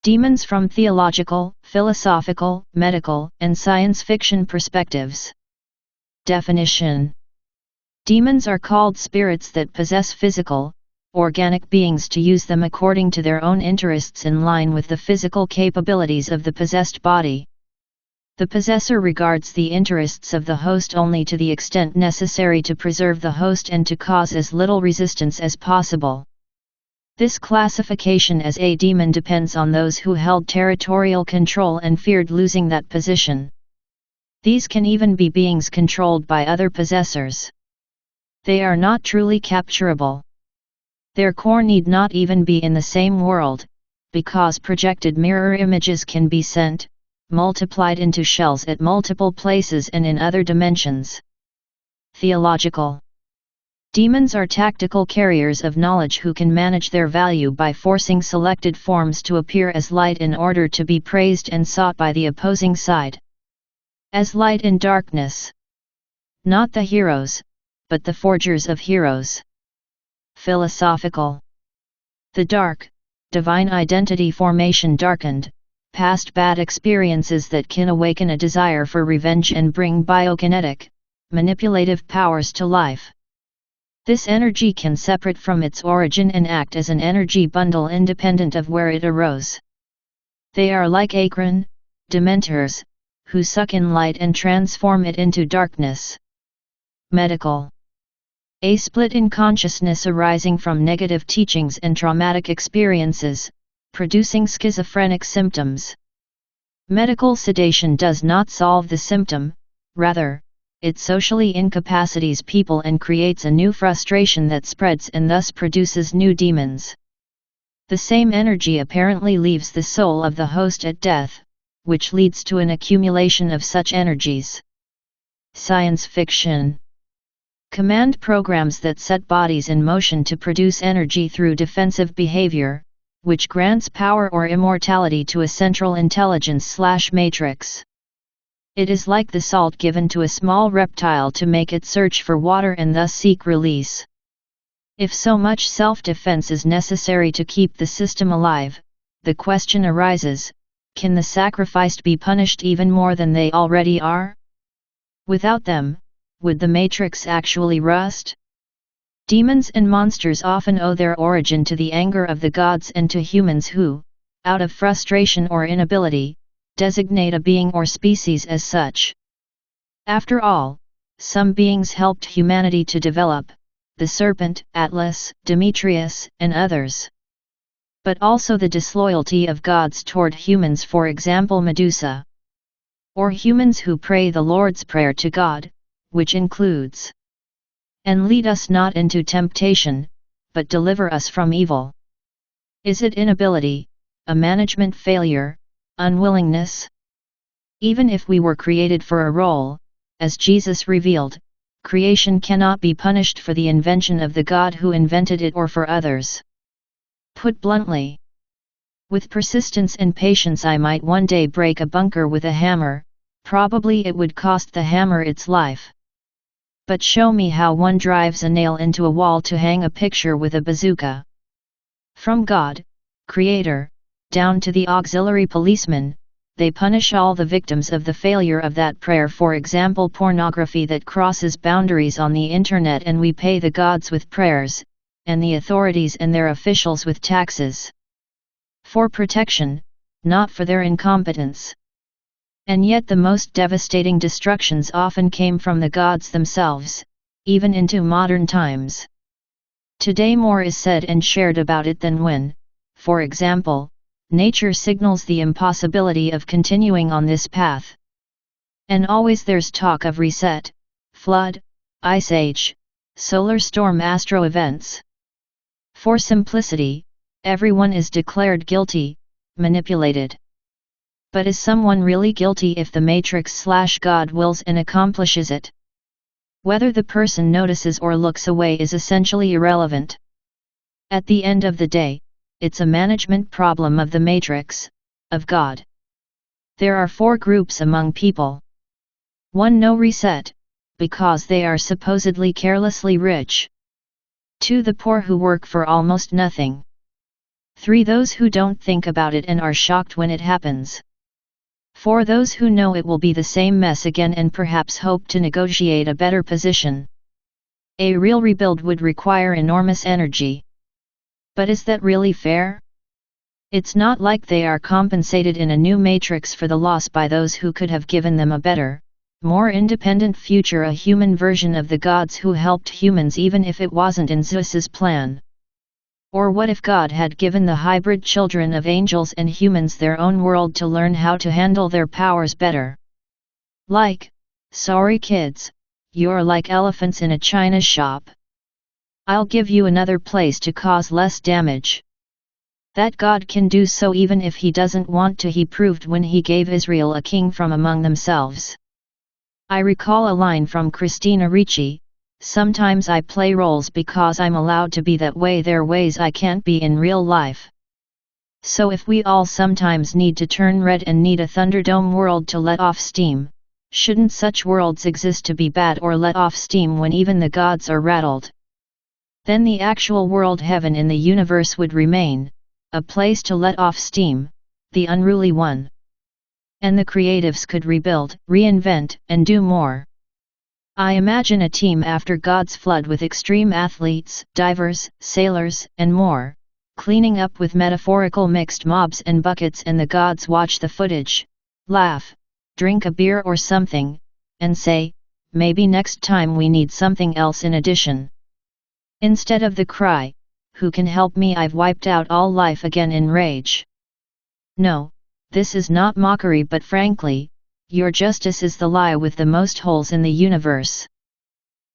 Demons from theological, philosophical, medical, and science fiction perspectives. Definition: demons are called spirits that possess physical, organic beings to use them according to their own interests in line with the physical capabilities of the possessed body. The possessor regards the interests of the host only to the extent necessary to preserve the host and to cause as little resistance as possible. This classification as a demon depends on those who held territorial control and feared losing that position. These can even be beings controlled by other possessors. They are not truly capturable. Their core need not even be in the same world, because projected mirror images can be sent, multiplied into shells at multiple places and in other dimensions. Theological. Demons are tactical carriers of knowledge who can manage their value by forcing selected forms to appear as light in order to be praised and sought by the opposing side. As light in darkness. Not the heroes, but the forgers of heroes. Philosophical. The dark, divine identity formation darkened, past bad experiences that can awaken a desire for revenge and bring biokinetic, manipulative powers to life. This energy can separate from its origin and act as an energy bundle independent of where it arose. They are like Akron, dementors, who suck in light and transform it into darkness. Medical. A split in consciousness arising from negative teachings and traumatic experiences, producing schizophrenic symptoms. Medical sedation does not solve the symptom, rather, it socially incapacitates people and creates a new frustration that spreads and thus produces new demons. The same energy apparently leaves the soul of the host at death, which leads to an accumulation of such energies. Science fiction. Command programs that set bodies in motion to produce energy through defensive behavior, which grants power or immortality to a central intelligence/matrix. It is like the salt given to a small reptile to make it search for water and thus seek release. If so much self-defense is necessary to keep the system alive, the question arises, can the sacrificed be punished even more than they already are? Without them, would the matrix actually rust? Demons and monsters often owe their origin to the anger of the gods and to humans who, out of frustration or inability, designate a being or species as such. After all, some beings helped humanity to develop, the serpent, Atlas, Demetrius, and others. But also the disloyalty of gods toward humans, for example Medusa. Or humans who pray the Lord's Prayer to God, which includes, "And lead us not into temptation, but deliver us from evil." Is it inability, a management failure, unwillingness? Even if we were created for a role, as Jesus revealed, creation cannot be punished for the invention of the God who invented it or for others. Put bluntly, with persistence and patience I might one day break a bunker with a hammer, probably it would cost the hammer its life. But show me how one drives a nail into a wall to hang a picture with a bazooka. From God, Creator, down to the auxiliary policeman, they punish all the victims of the failure of that prayer, for example pornography that crosses boundaries on the internet, and we pay the gods with prayers, and the authorities and their officials with taxes. For protection, not for their incompetence. And yet the most devastating destructions often came from the gods themselves, even into modern times. Today more is said and shared about it than when, for example, nature signals the impossibility of continuing on this path. And always there's talk of reset, flood, ice age, solar storm, astro events. For simplicity, everyone is declared guilty, manipulated. But is someone really guilty if the matrix/God wills and accomplishes it? Whether the person notices or looks away is essentially irrelevant. At the end of the day, it's a management problem of the matrix, of God. There are 4 groups among people. 1. No reset, because they are supposedly carelessly rich. 2. The poor who work for almost nothing. 3. Those who don't think about it and are shocked when it happens. 4. Those who know it will be the same mess again and perhaps hope to negotiate a better position. A real rebuild would require enormous energy. But is that really fair? It's not like they are compensated in a new matrix for the loss by those who could have given them a better, more independent future, a human version of the gods who helped humans even if it wasn't in Zeus's plan. Or what if God had given the hybrid children of angels and humans their own world to learn how to handle their powers better? Like, sorry kids, you're like elephants in a china shop. I'll give you another place to cause less damage. That God can do so even if he doesn't want to, he proved when he gave Israel a king from among themselves. I recall a line from Christina Ricci, sometimes I play roles because I'm allowed to be that way, there are ways I can't be in real life. So if we all sometimes need to turn red and need a Thunderdome world to let off steam, shouldn't such worlds exist to be bad or let off steam when even the gods are rattled? Then the actual world, heaven in the universe, would remain, a place to let off steam, the unruly one. And the creatives could rebuild, reinvent, and do more. I imagine a team after God's flood with extreme athletes, divers, sailors, and more, cleaning up with metaphorical mixed mobs and buckets, and the gods watch the footage, laugh, drink a beer or something, and say, maybe next time we need something else in addition. Instead of the cry, who can help me, I've wiped out all life again in rage. No, this is not mockery, but frankly, your justice is the lie with the most holes in the universe.